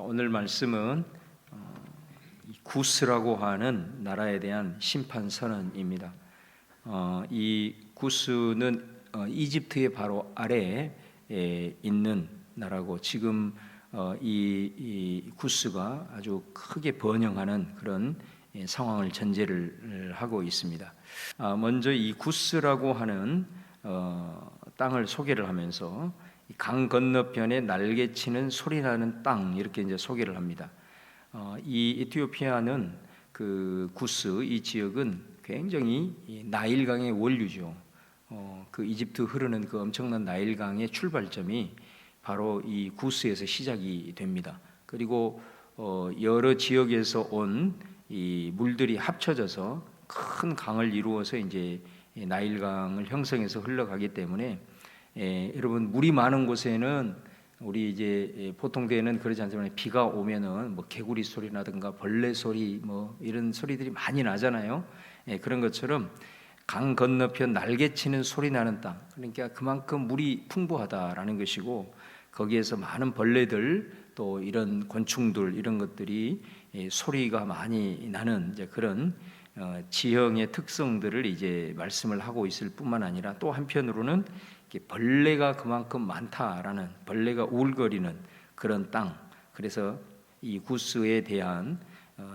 오늘 말씀은 이 구스라고 하는 나라에 대한 심판 선언입니다. 이 구스는 이집트의 바로 아래에 있는 나라고, 지금 이 구스가 아주 크게 번영하는 그런 상황을 전제를 하고 있습니다. 먼저 이 구스라고 하는 땅을 소개를 하면서 강 건너편에 날개치는 소리나는 땅, 이렇게 이제 소개를 합니다. 이 에티오피아는 그 구스 이 지역은 굉장히 나일강의 원류죠. 그 이집트 흐르는 그 엄청난 나일강의 출발점이 바로 이 구스에서 시작이 됩니다. 그리고 여러 지역에서 온 이 물들이 합쳐져서 큰 강을 이루어서 이제 나일강을 형성해서 흘러가기 때문에 여러분, 물이 많은 곳에는 우리 이제 보통 때는 그러지 않지만 비가 오면은 뭐 개구리 소리라든가 벌레 소리 뭐 이런 소리들이 많이 나잖아요. 그런 것처럼 강 건너편 날개치는 소리 나는 땅, 그러니까 그만큼 물이 풍부하다라는 것이고, 거기에서 많은 벌레들 또 이런 곤충들 이런 것들이 소리가 많이 나는 이제 그런 지형의 특성들을 이제 말씀을 하고 있을 뿐만 아니라, 또 한편으로는 벌레가 그만큼 많다라는, 벌레가 우울거리는 그런 땅. 그래서 이 구스에 대한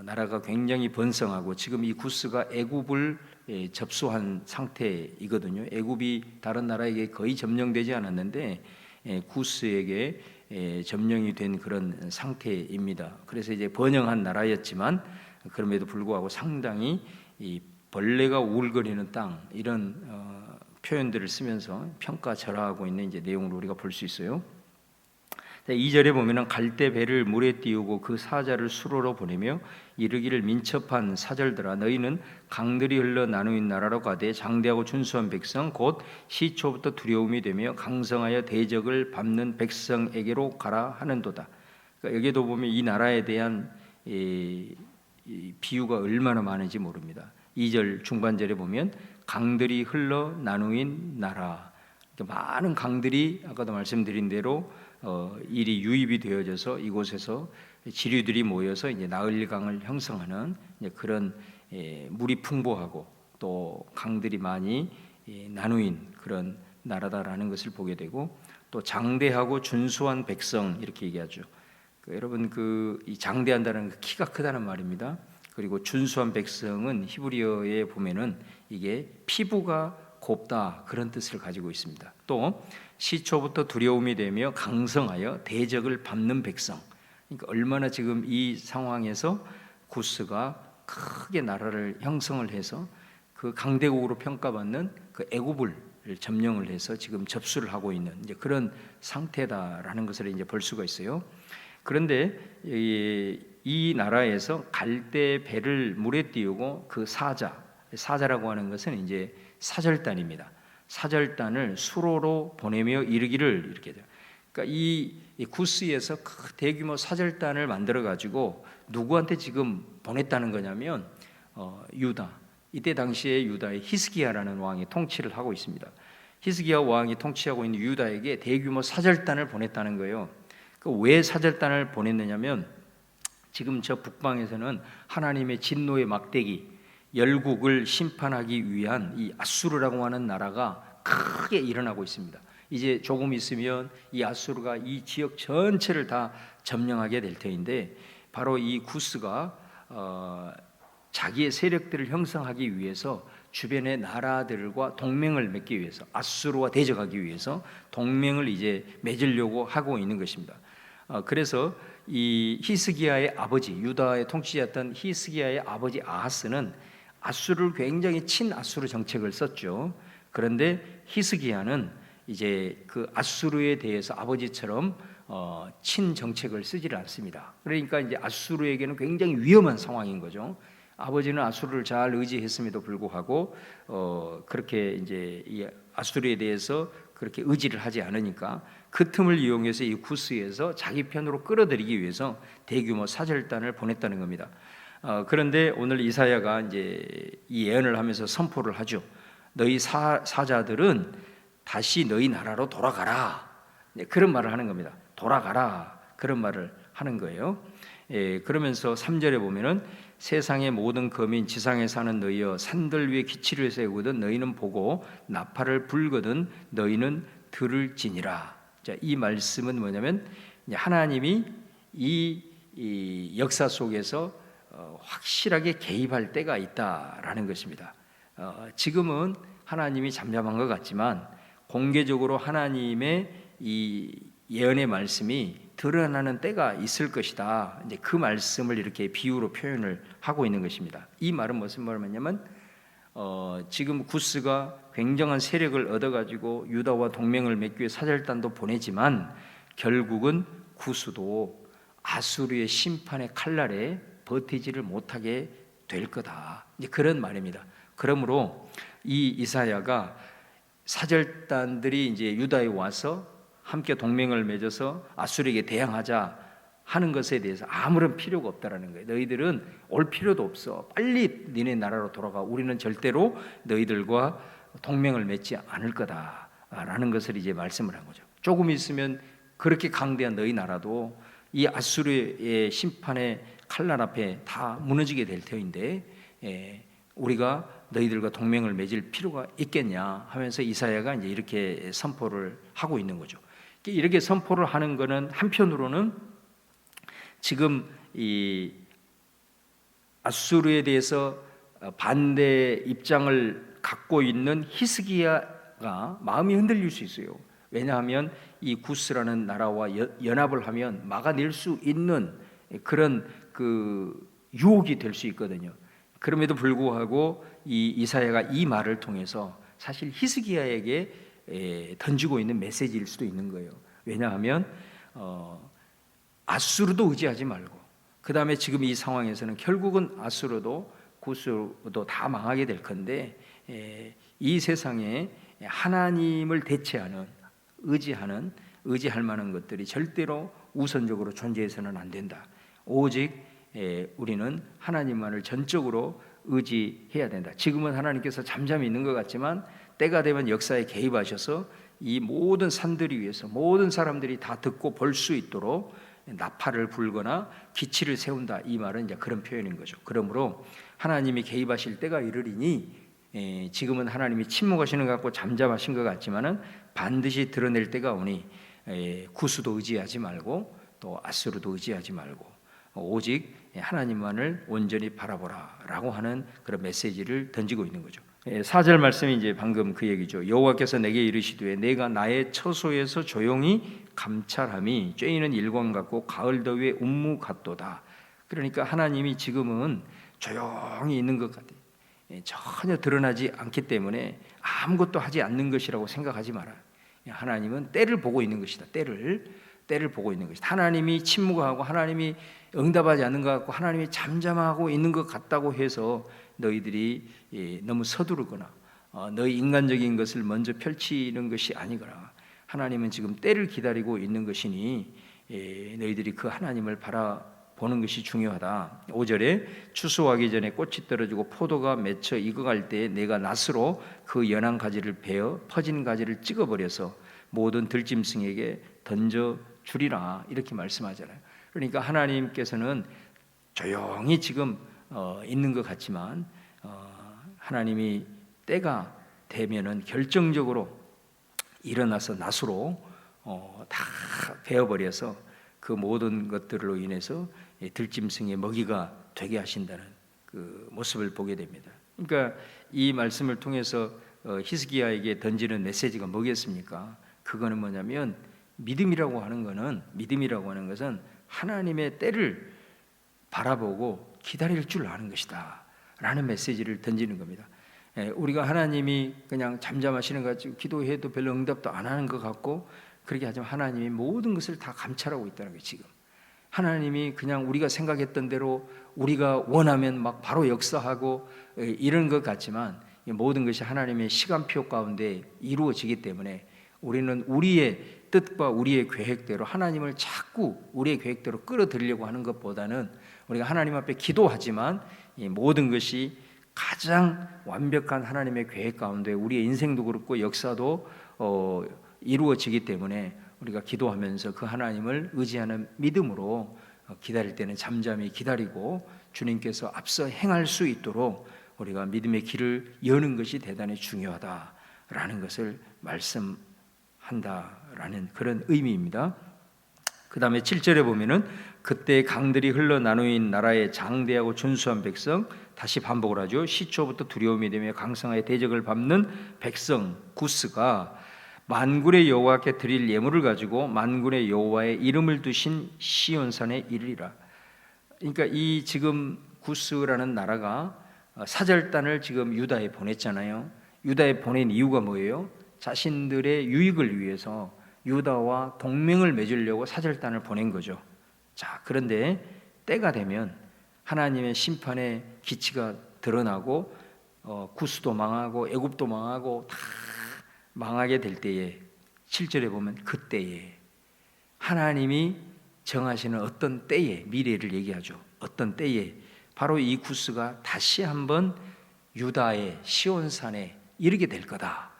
나라가 굉장히 번성하고, 지금 이 구스가 애굽을 접수한 상태이거든요. 애굽이 다른 나라에게 거의 점령되지 않았는데 구스에게 점령이 된 그런 상태입니다. 그래서 이제 번영한 나라였지만 그럼에도 불구하고 상당히 이 벌레가 우울거리는 땅, 이런 표현들을 쓰면서 평가절하하고 있는 이제 내용을 우리가 볼 수 있어요. 2절에 보면은 갈대 배를 물에 띄우고 그 사자를 수로로 보내며 이르기를, 민첩한 사절들아, 너희는 강들이 흘러 나누인 나라로 가되 장대하고 준수한 백성 곧 시초부터 두려움이 되며 강성하여 대적을 밟는 백성에게로 가라 하는도다. 그러니까 여기도 보면 이 나라에 대한 이 비유가 얼마나 많은지 모릅니다. 2절 중반절에 보면 강들이 흘러 나누인 나라, 많은 강들이 아까도 말씀드린 대로 일이 유입이 되어져서 이곳에서 지류들이 모여서 이제 나일강을 형성하는 그런 물이 풍부하고 또 강들이 많이 나누인 그런 나라다라는 것을 보게 되고, 또 장대하고 준수한 백성, 이렇게 얘기하죠. 여러분, 이 장대한다는 키가 크다는 말입니다. 그리고 준수한 백성은 히브리어에 보면은 이게 피부가 곱다, 그런 뜻을 가지고 있습니다. 또 시초부터 두려움이 되며 강성하여 대적을 밟는 백성. 그러니까 얼마나 지금 이 상황에서 구스가 크게 나라를 형성을 해서 그 강대국으로 평가받는 그 애굽을 점령을 해서 지금 접수를 하고 있는 이제 그런 상태다라는 것을 이제 볼 수가 있어요. 그런데 이 나라에서 갈대 배를 물에 띄우고 그 사자라고 하는 것은 이제 사절단입니다. 사절단을 수로로 보내며 이르기를, 이렇게 돼요. 그러니까 이 구스에서 대규모 사절단을 만들어 가지고 누구한테 지금 보냈다는 거냐면 유다, 이때 당시에 유다의 히스기야라는 왕이 통치를 하고 있습니다. 히스기야 왕이 통치하고 있는 유다에게 대규모 사절단을 보냈다는 거예요. 왜 사절단을 보냈느냐면, 지금 저 북방에서는 하나님의 진노의 막대기, 열국을 심판하기 위한 이 아수르라고 하는 나라가 크게 일어나고 있습니다. 이제 조금 있으면 이 아수르가 이 지역 전체를 다 점령하게 될 터인데, 바로 이 구스가 자기의 세력들을 형성하기 위해서 주변의 나라들과 동맹을 맺기 위해서, 아수르와 대적하기 위해서 동맹을 이제 맺으려고 하고 있는 것입니다. 그래서 이 히스기야의 아버지, 유다의 통치자였던 히스기야의 아버지 아하스는 아수르를 굉장히 친아수르 정책을 썼죠. 그런데 히스기야는 이제 그 아수르에 대해서 아버지처럼 친 정책을 쓰지를 않습니다. 그러니까 이제 아수르에게는 굉장히 위험한 상황인 거죠. 아버지는 아수르를 잘 의지했음에도 불구하고 그렇게 이제 이 아수르에 대해서 그렇게 의지를 하지 않으니까 그 틈을 이용해서 이 구스에서 자기 편으로 끌어들이기 위해서 대규모 사절단을 보냈다는 겁니다. 그런데 오늘 이사야가 이제 이 예언을 하면서 선포를 하죠. 너희 사자들은 다시 너희 나라로 돌아가라, 그런 말을 하는 겁니다. 돌아가라, 그런 말을 하는 거예요. 그러면서 3절에 보면은 세상의 모든 거민 지상에 사는 너희여 산들 위에 기치를 세우거든 너희는 보고 나팔을 불거든 너희는 들을지니라. 자, 이 말씀은 뭐냐면 하나님이 이 역사 속에서 확실하게 개입할 때가 있다라는 것입니다. 지금은 하나님이 잠잠한 것 같지만 공개적으로 하나님의 이 예언의 말씀이 드러나는 때가 있을 것이다. 이제 그 말씀을 이렇게 비유로 표현을 하고 있는 것입니다. 이 말은 무슨 말이냐면 지금 구스가 굉장한 세력을 얻어가지고 유다와 동맹을 맺기 위해 사절단도 보내지만 결국은 구스도 아수르의 심판의 칼날에 버티지를 못하게 될 거다. 이제 그런 말입니다. 그러므로 이 이사야가 사절단들이 이제 유다에 와서 함께 동맹을 맺어서 아수르에게 대항하자 하는 것에 대해서 아무런 필요가 없다라는 거예요. 너희들은 올 필요도 없어. 빨리 니네 나라로 돌아가. 우리는 절대로 너희들과 동맹을 맺지 않을 거다라는 것을 이제 말씀을 한 거죠. 조금 있으면 그렇게 강대한 너희 나라도 이 아수르의 심판의 칼날 앞에 다 무너지게 될 터인데 우리가 너희들과 동맹을 맺을 필요가 있겠냐 하면서 이사야가 이제 이렇게 선포를 하고 있는 거죠. 이렇게 선포를 하는 것은 한편으로는 지금 이 아수르에 대해서 반대 입장을 갖고 있는 히스기야가 마음이 흔들릴 수 있어요. 왜냐하면 이 구스라는 나라와 연합을 하면 막아낼 수 있는 그런 그 유혹이 될 수 있거든요. 그럼에도 불구하고 이 이사야가 이 말을 통해서 사실 히스기야에게 던지고 있는 메시지일 수도 있는 거예요. 왜냐하면 아수르도 의지하지 말고 그 다음에 지금 이 상황에서는 결국은 아수르도 구스도 다 망하게 될 건데 이 세상에 하나님을 대체하는 의지할 만한 것들이 절대로 우선적으로 존재해서는 안 된다. 오직 우리는 하나님만을 전적으로 의지해야 된다. 지금은 하나님께서 잠잠히 있는 것 같지만 때가 되면 역사에 개입하셔서 이 모든 산들이 위해서 모든 사람들이 다 듣고 볼 수 있도록 나팔을 불거나 기치를 세운다. 이 말은 이제 그런 표현인 거죠. 그러므로 하나님이 개입하실 때가 이르리니 지금은 하나님이 침묵하시는 것 같고 잠잠하신 것 같지만은 반드시 드러낼 때가 오니 구스도 의지하지 말고 또 아수르도 의지하지 말고 오직 하나님만을 온전히 바라보라라고 하는 그런 메시지를 던지고 있는 거죠. 4절 말씀이 이제 방금 그 얘기죠. 여호와께서 내게 이르시되 내가 나의 처소에서 조용히 감찰함이 쬐이는 일광 같고 가을 더위의 운무 같도다. 그러니까 하나님이 지금은 조용히 있는 것 같아요. 전혀 드러나지 않기 때문에 아무것도 하지 않는 것이라고 생각하지 마라. 하나님은 때를 보고 있는 것이다. 때를 보고 있는 것이다. 하나님이 침묵하고 하나님이 응답하지 않는 것 같고 하나님이 잠잠하고 있는 것 같다고 해서 너희들이 너무 서두르거나 너희 인간적인 것을 먼저 펼치는 것이 아니거나 하나님은 지금 때를 기다리고 있는 것이니 너희들이 그 하나님을 바라보는 것이 중요하다. 5절에 추수하기 전에 꽃이 떨어지고 포도가 맺혀 익어갈 때에 내가 낫으로 그 연한 가지를 베어 퍼진 가지를 찍어버려서 모든 들짐승에게 던져주리라 이렇게 말씀하잖아요. 그러니까 하나님께서는 조용히 지금 있는 것 같지만 하나님이 때가 되면은 결정적으로 일어나서 낫으로 다 베어버려서 그 모든 것들로 인해서 들짐승의 먹이가 되게 하신다는 그 모습을 보게 됩니다. 그러니까 이 말씀을 통해서 히스기야에게 던지는 메시지가 뭐겠습니까? 그거는 뭐냐면 믿음이라고 하는 것은 하나님의 때를 바라보고 기다릴 줄 아는 것이다 라는 메시지를 던지는 겁니다. 우리가 하나님이 그냥 잠잠하시는 것 같이 기도해도 별로 응답도 안 하는 것 같고 그렇게 하지만 하나님이 모든 것을 다 감찰하고 있다는 거예요. 지금 하나님이 그냥 우리가 생각했던 대로 우리가 원하면 막 바로 역사하고 이런 것 같지만 모든 것이 하나님의 시간표 가운데 이루어지기 때문에 우리는 우리의 뜻과 우리의 계획대로 하나님을 자꾸 우리의 계획대로 끌어들이려고 하는 것보다는 우리가 하나님 앞에 기도하지만 이 모든 것이 가장 완벽한 하나님의 계획 가운데 우리의 인생도 그렇고 역사도 이루어지기 때문에 우리가 기도하면서 그 하나님을 의지하는 믿음으로 기다릴 때는 잠잠히 기다리고 주님께서 앞서 행할 수 있도록 우리가 믿음의 길을 여는 것이 대단히 중요하다라는 것을 말씀한다라는 그런 의미입니다. 그 다음에 7절에 보면은 그때 강들이 흘러 나누인 나라의 장대하고 준수한 백성, 다시 반복을 하죠. 시초부터 두려움이 되며 강성하여 대적을 밟는 백성 구스가 만군의 여호와께 드릴 예물을 가지고 만군의 여호와의 이름을 두신 시온산에 이르리라. 그러니까 이 지금 구스라는 나라가 사절단을 지금 유다에 보냈잖아요. 유다에 보낸 이유가 뭐예요? 자신들의 유익을 위해서 유다와 동맹을 맺으려고 사절단을 보낸 거죠. 자, 그런데 때가 되면 하나님의 심판의 기치가 드러나고 구스도 망하고 애굽도 망하고 다 망하게 될 때에 7절에 보면 그때에 하나님이 정하시는 어떤 때에 미래를 얘기하죠. 어떤 때에 바로 이 구스가 다시 한번 유다의 시온산에 이르게 될 거다.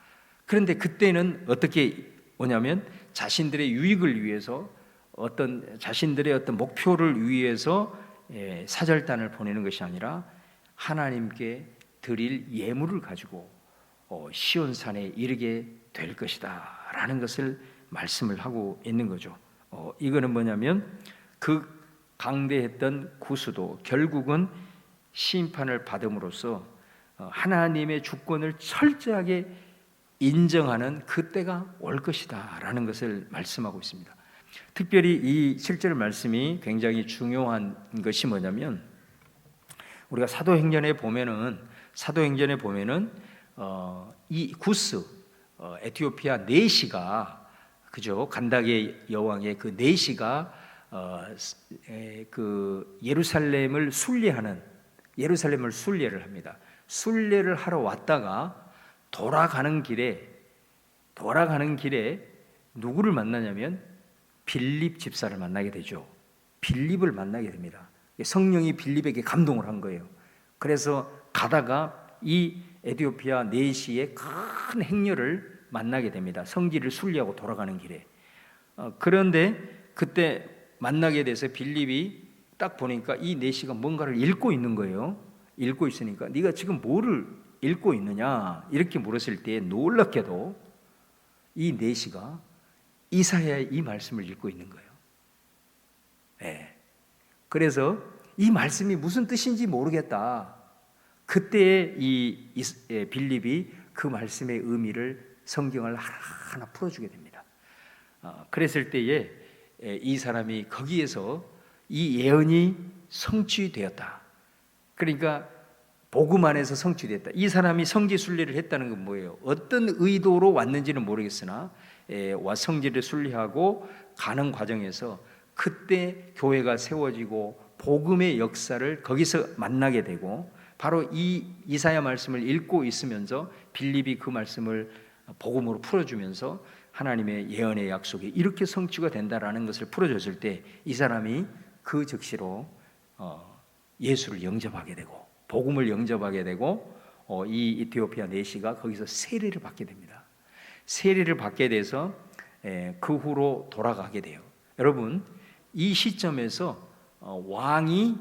그런데 그때는 어떻게 오냐면 자신들의 유익을 위해서 자신들의 어떤 목표를 위해서 사절단을 보내는 것이 아니라 하나님께 드릴 예물을 가지고 시온산에 이르게 될 것이다 라는 것을 말씀을 하고 있는 거죠. 이거는 뭐냐면 그 강대했던 구스도 결국은 심판을 받음으로써 하나님의 주권을 철저하게 인정하는 그때가 올 것이다 라는 것을 말씀하고 있습니다. 특별히 이 7절 말씀이 굉장히 중요한 것이 뭐냐면 우리가 사도행전에 보면은 이 구스 에티오피아 네시가 그죠? 간다게 여왕의 그 네시가 그 예루살렘을 순례를 합니다. 순례를 하러 왔다가 돌아가는 길에 누구를 만나냐면 빌립 집사를 만나게 되죠. 빌립을 만나게 됩니다. 성령이 빌립에게 감동을 한 거예요. 그래서 가다가 이 에티오피아 네시의 큰 행렬을 만나게 됩니다. 성지를 순례하고 돌아가는 길에. 그런데 그때 만나게 돼서 빌립이 딱 보니까 이 네시가 뭔가를 읽고 있는 거예요. 읽고 있으니까 네가 지금 뭐를 읽고 있느냐 이렇게 물었을 때 놀랍게도 이 네시가 이사야의 이 말씀을 읽고 있는 거예요. 네. 그래서 이 말씀이 무슨 뜻인지 모르겠다. 그때 이 빌립이 그 말씀의 의미를 성경을 하나하나 풀어주게 됩니다. 그랬을 때에 이 사람이 거기에서 이 예언이 성취되었다. 그러니까 복음 안에서 성취됐다. 이 사람이 성지 순례를 했다는 건 뭐예요? 어떤 의도로 왔는지는 모르겠으나 성지를 순례하고 가는 과정에서 그때 교회가 세워지고 복음의 역사를 거기서 만나게 되고 바로 이 이사야 말씀을 읽고 있으면서 빌립이 그 말씀을 복음으로 풀어주면서 하나님의 예언의 약속이 이렇게 성취가 된다라는 것을 풀어줬을 때 이 사람이 그 즉시로 예수를 영접하게 되고 복음을 영접하게 되고 이 이티오피아 네시가 거기서 세례를 받게 됩니다. 세례를 받게 돼서 그 후로 돌아가게 돼요. 여러분 이 시점에서 왕이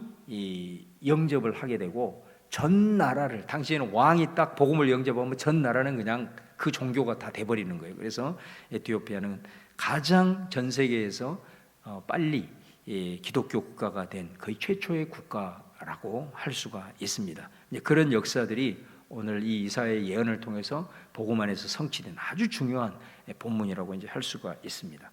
영접을 하게 되고 전 나라를 당시에는 왕이 딱 복음을 영접하면 전 나라는 그냥 그 종교가 다 돼버리는 거예요. 그래서 에티오피아는 가장 전 세계에서 빨리 기독교 국가가 된 거의 최초의 국가라고 할 수가 있습니다. 그런 역사들이 오늘 이 이사야의 예언을 통해서 복음 안에서 성취된 아주 중요한 본문이라고 이제 할 수가 있습니다.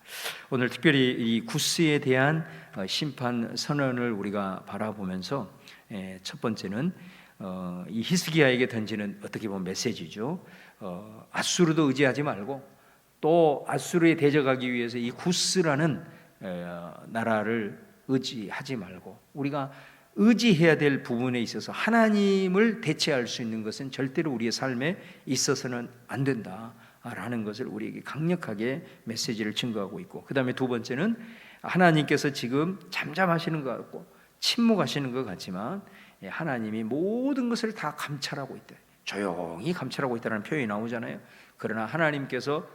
오늘 특별히 이 구스에 대한 심판 선언을 우리가 바라보면서 첫 번째는 이 히스기야에게 던지는 어떻게 보면 메시지죠. 아수르도 의지하지 말고 또 아수르에 대적하기 위해서 이 구스라는 나라를 의지하지 말고 우리가 의지해야 될 부분에 있어서 하나님을 대체할 수 있는 것은 절대로 우리의 삶에 있어서는 안 된다라는 것을 우리에게 강력하게 메시지를 증거하고 있고, 그 다음에 두 번째는 하나님께서 지금 잠잠하시는 것 같고 침묵하시는 것 같지만 하나님이 모든 것을 다 감찰하고 있다, 조용히 감찰하고 있다는 표현이 나오잖아요. 그러나 하나님께서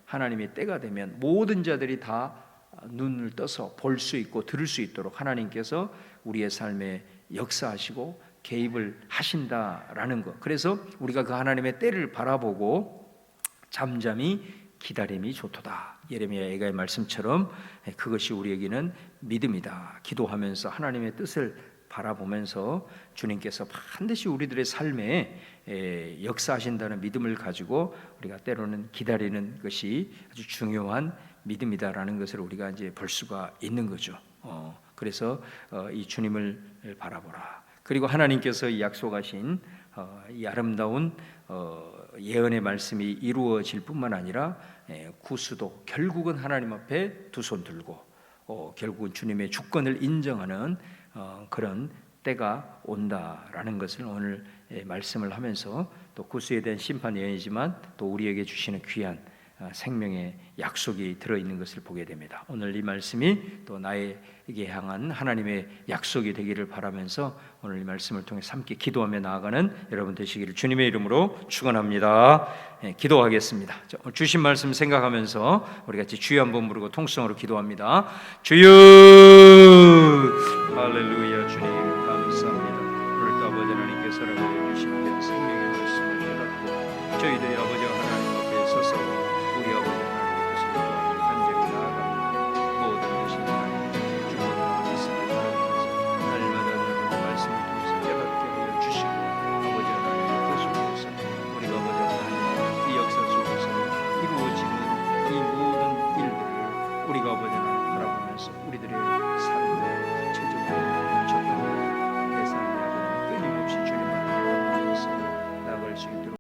하나님의 때가 되면 모든 자들이 다 눈을 떠서 볼 수 있고 들을 수 있도록 하나님께서 우리의 삶에 역사하시고 개입을 하신다라는 것. 그래서 우리가 그 하나님의 때를 바라보고 잠잠히 기다림이 좋도다. 예레미야 예가의 말씀처럼 그것이 우리에게는 믿음이다. 기도하면서 하나님의 뜻을 바라보면서 주님께서 반드시 우리들의 삶에 역사하신다는 믿음을 가지고 우리가 때로는 기다리는 것이 아주 중요한 믿음이다라는 것을 우리가 이제 볼 수가 있는 거죠. 그래서 이 주님을 바라보라. 그리고 하나님께서 이 약속하신 이 아름다운 예언의 말씀이 이루어질 뿐만 아니라 구수도 결국은 하나님 앞에 두 손 들고 결국은 주님의 주권을 인정하는 그런 때가 온다라는 것을 오늘 말씀을 하면서 또 구수에 대한 심판 예언이지만 또 우리에게 주시는 귀한 생명의 약속이 들어있는 것을 보게 됩니다. 오늘 이 말씀이 또 나에게 향한 하나님의 약속이 되기를 바라면서 오늘 이 말씀을 통해 함께 기도하며 나아가는 여러분 되시기를 주님의 이름으로 축원합니다. 기도하겠습니다. 주신 말씀 생각하면서 우리 같이 주여 한번 부르고 통성으로 기도합니다. 주여 할렐루야. 주님 감사합니다. 오늘 또 아버지 하나님께서 허락해 주신 생명의 말씀을 깨닫고 저희들이 아버지